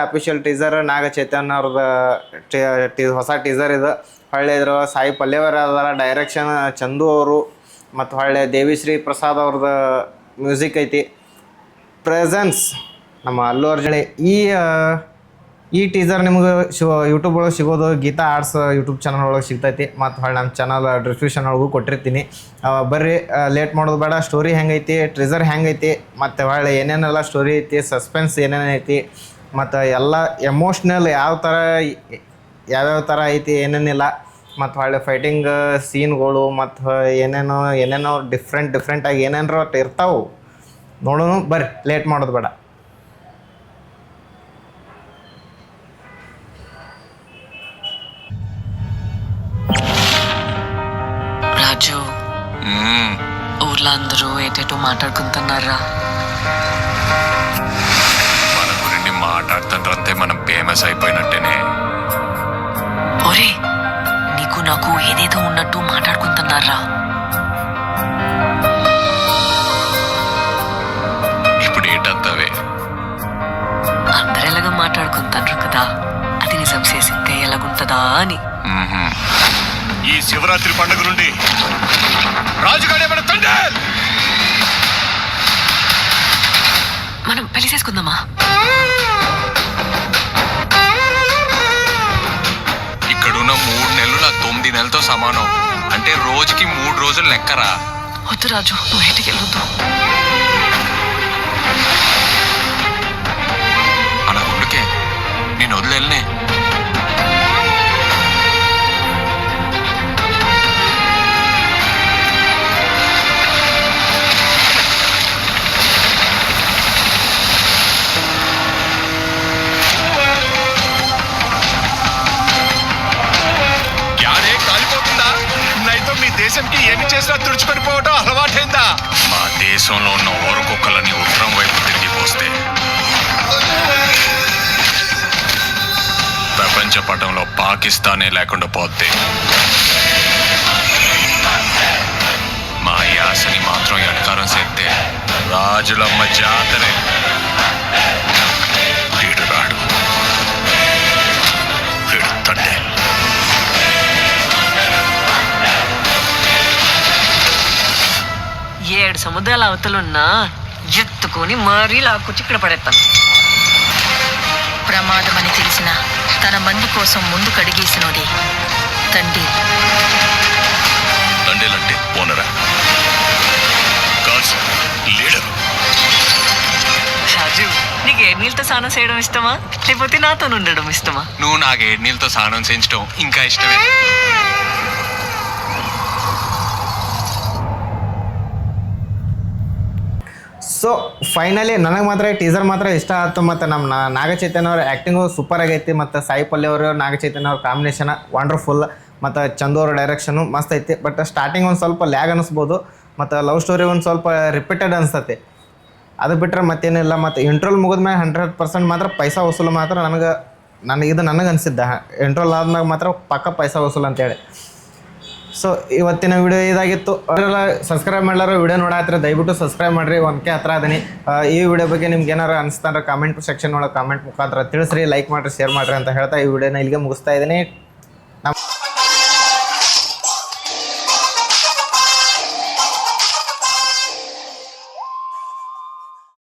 Official teaser ನಾಗ ಚೈತನ್ಯ ಅವ್ರದ್ದು ಹೊಸ ಟೀಸರ್ ಇದು. ಹೊಳ್ಳೆ ಇದ್ರ ಸಾಯಿ ಪಲ್ಲೇವರ್ ಅದಾರ, ಡೈರೆಕ್ಷನ್ ಚಂದು ಅವರು, ಮತ್ತು ಹೊಳ್ಳೆ ದೇವಿಶ್ರೀ ಪ್ರಸಾದ್ ಅವ್ರದ್ದು ಮ್ಯೂಸಿಕ್ ಐತಿ. ಪ್ರೆಸೆನ್ಸ್ ನಮ್ಮ ಅಲ್ಲು ಅರ್ಜುನ್. ಈ ಟೀಸರ್ ನಿಮ್ಗೆ ಯೂಟ್ಯೂಬ್ ಒಳಗೆ ಸಿಗೋದು ಗೀತಾ ಆರ್ಟ್ಸ್ ಯೂಟ್ಯೂಬ್ ಚಾನಲ್ ಒಳಗೆ ಸಿಗ್ತೈತಿ. ಮತ್ತು ಹೊಳ್ಳಿ ನಮ್ಮ ಚಾನಲ್ ಡಿಸ್ಕ್ರಿಪ್ಷನ್ ಒಳಗೂ ಕೊಟ್ಟಿರ್ತೀನಿ. ಬರ್ರಿ, ಲೇಟ್ ಮಾಡೋದು ಬೇಡ. ಸ್ಟೋರಿ ಹೆಂಗೈತಿ, ಟ್ರೀಸರ್ ಹೆಂಗೈತಿ, ಮತ್ತು ಹೊಳ್ಳಿ ಏನೇನೆಲ್ಲ ಸ್ಟೋರಿ ಐತಿ, ಸಸ್ಪೆನ್ಸ್ ಏನೇನೈತಿ, ಮತ್ತು ಎಲ್ಲ ಎಮೋಷ್ನಲ್ ಯಾವ್ಯಾವ ಥರ ಐತಿ ಏನೇನಿಲ್ಲ, ಮತ್ತು ಹೊಳ್ಳಿ ಫೈಟಿಂಗ್ ಸೀನ್ಗಳು, ಮತ್ತು ಏನೇನೋ ಡಿಫ್ರೆಂಟಾಗಿ ಏನೇನೋ ಇರ್ತಾವೆ. ನೋಡೋಣ ಬರ್ರಿ, ಲೇಟ್ ಮಾಡೋದು ಬೇಡ. రాజు ఊర్లో అందరూ ఏటేటో మాట్లాడుకుంటున్నారా? మన గురించి మాట్లాడుతుంటే మనం ఫేమస్ అయిపోయినట్టేనే. ఒరే, నీకు నాకు ఏదేదో ఉన్నట్టు మాట్లాడుకుంటున్నారా? ఇప్పుడు ఏంటంతవే? అందరు ఎలాగ మాట్లాడుకుంటారు కదా, అది నిజం చేసితే ఎలాగుంటుందా అని. ఈ శివరాత్రి పండుగ నుండి రాజుగాడే మన తండ్రి. మనం పెళ్లి చేసుకుందామా? ఇక్కడున్న 3 నెలలు నా 9 నెలలతో సమానం. అంటే రోజుకి 3 రోజులు లెక్కరా. వద్దు రాజు, నువ్వు ఇంటికి వెళ్ళొద్దు. అలా ఉండుకే నేను వదిలేనే. మీ దేశంకి ఏమి చేసినా తుడుచుకొని పోవటం అలవాటైందా? మా దేశంలో ఉన్న ఓరకొక్కలని ఉత్తరం వైపు తిరిగి పోస్తే ప్రపంచ పటంలో పాకిస్తానే లేకుండా పోతే మా యాసని మాత్రం ఎడకారం చేస్తే రాజులమ్మ జాతరే. వీడు రాడు, వీడు తండ్రి. 7 సముద్రాల అవతలున్నా ఎత్తుకొని మరీ లాక్కొచ్చి ఇక్కడ పడేస్తాను. ప్రమాదమని తెలిసిన తన మంది కోసం ముందు కడిగేసినోడే తండ్రి. తండ్రిలంటే ఓనరా, లీడర్. రాజు, నీకు 7 నీళ్ళతో స్నానం చేయడం ఇష్టమా, లేకపోతే నాతో ఉండడం ఇష్టమా? నువ్వు నాకు 7 నీళ్ళతో స్నానం చేయించడం ఇంకా ఇష్టమే. ಸೊ ಫೈನಲಿ ನನಗೆ ಮಾತ್ರ ಟೀಸರ್ ಮಾತ್ರ ಇಷ್ಟ ಆಯ್ತು. ಮತ್ತು ನಮ್ಮ ನಾಗ ಚೈತನ್ಯ ಅವ್ರ ಆ್ಯಕ್ಟಿಂಗು ಸೂಪರ್ ಆಗೈತಿ. ಮತ್ತು ಸಾಯಿ ಪಲ್ಲೆ ಅವರು ನಾಗ ಚೈತನ್ಯ ಅವ್ರ ಕಾಂಬಿನೇಷನ್ ವಂಡರ್ಫುಲ್. ಮತ್ತು ಚಂದು ಅವ್ರ ಡೈರೆಕ್ಷನು ಮಸ್ತ್ ಐತಿ. ಬಟ್ ಸ್ಟಾರ್ಟಿಂಗ್ ಒಂದು ಸ್ವಲ್ಪ ಲ್ಯಾಗ್ ಅನ್ನಿಸ್ಬೋದು. ಮತ್ತು ಲವ್ ಸ್ಟೋರಿ ಒಂದು ಸ್ವಲ್ಪ ರಿಪೀಟೆಡ್ ಅನಿಸ್ತೈತಿ. ಅದು ಬಿಟ್ಟರೆ ಮತ್ತೇನಿಲ್ಲ. ಮತ್ತು ಇಂಟ್ರೋಲ್ ಮುಗಿದ್ಮೇಲೆ 100% ಮಾತ್ರ ಪೈಸಾ ವಸೂಲು ಮಾತ್ರ ನನಗೆ ಅನಿಸಿದ್ದ. ಇಂಟ್ರೋಲ್ ಆದ್ಮೇಲೆ ಮಾತ್ರ ಪಕ್ಕ ಪೈಸಾ ವಸೂಲು ಅಂತೇಳಿ. ಸೊ ಇವತ್ತಿನ ವಿಡಿಯೋ ಇದಾಗಿತ್ತು. ಅವರೆಲ್ಲ ಸಬ್ಸ್ಕ್ರೈಬ್ ಮಾಡ್ಲಾರ ವಿಡಿಯೋ ನೋಡಾತ್ರಿ ದಯವಿಟ್ಟು ಸಬ್ಸ್ಕ್ರೈಬ್ ಮಾಡಿರಿ. 1K ಹತ್ರ ಅದೀನಿ. ಈ ವಿಡಿಯೋ ಬಗ್ಗೆ ನಿಮ್ಗೆ ಏನಾರು ಅನಿಸ್ತಾರ ಕಾಮೆಂಟ್ ಸೆಕ್ಷನ್ ಒಳಗೆ ಕಾಮೆಂಟ್ ಮುಖಾಂತರ ತಿಳಿಸ್ರಿ, ಲೈಕ್ ಮಾಡಿರಿ, ಶೇರ್ ಮಾಡಿರಿ ಅಂತ ಹೇಳ್ತಾ ಈ ವಿಡಿಯೋನ ಇಲ್ಲಿಗೆ ಮುಗಿಸ್ತಾ ಇದ್ದೀನಿ.